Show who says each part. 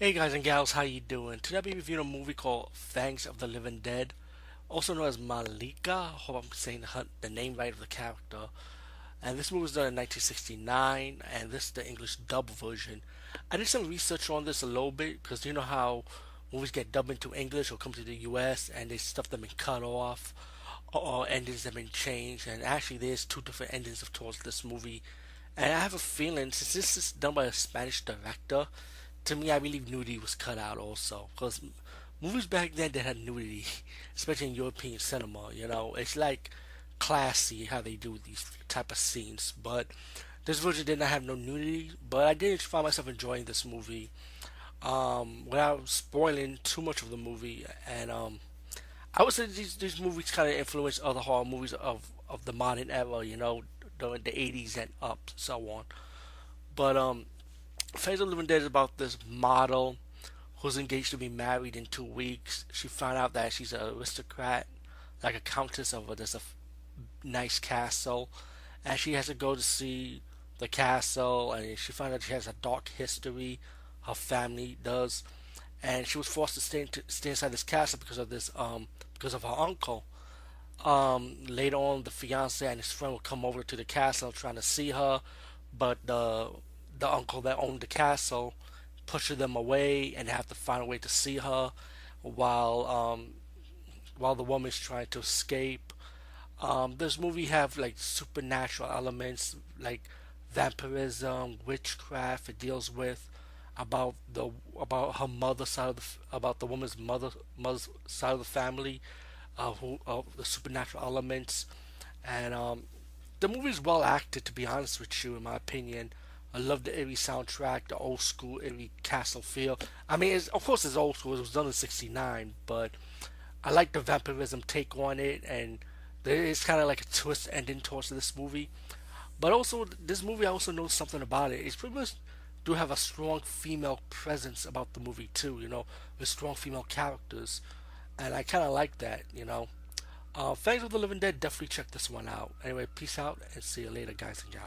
Speaker 1: Hey guys and gals, how you doing? Today I'll be reviewing a movie called Fangs of the Living Dead, also known as Malika. Hope I'm saying the name right of the character. And this movie was done in 1969, and this is the English dub version. I did some research on this a little bit because you know how movies get dubbed into English or come to the U.S. and they stuff them been cut off or endings have been changed. And actually, there's two different endings of towards this movie. And I have a feeling since this is done by a Spanish director, to me, I believe nudity was cut out also because movies back then that had nudity, especially in European cinema, it's like classy how they do these type of scenes. But this version did not have no nudity, but I did find myself enjoying this movie without spoiling too much of the movie. And I would say these movies kind of influenced other horror movies of the modern era, during the 80s and up, so on. But Face of the Living Dead is about this model who's engaged to be married in 2 weeks. She found out that she's an aristocrat, like a countess of this nice castle, and she has to go to see the castle. And she found out she has a dark history. Her family does, and she was forced to stay inside this castle because of her uncle. Later on, the fiance and his friend will come over to the castle trying to see her, but the uncle that owned the castle pushes them away, and they have to find a way to see her while while the woman's trying to escape. This movie have like supernatural elements like vampirism, witchcraft. It deals with about the about her mother side of about the woman's mother's side of the family, who the supernatural elements, and the movie is well acted. To be honest with you, in my opinion, I love the eerie soundtrack, the old school eerie castle feel. I mean, of course, it's old school. It was done in '69, but I like the vampirism take on it, and there is kind of like a twist ending towards this movie. But also, this movie, I also know something about it. It's pretty much do have a strong female presence about the movie too. With strong female characters, and I kind of like that. Fangs of the Living Dead, definitely check this one out. Anyway, peace out and see you later, guys and gals.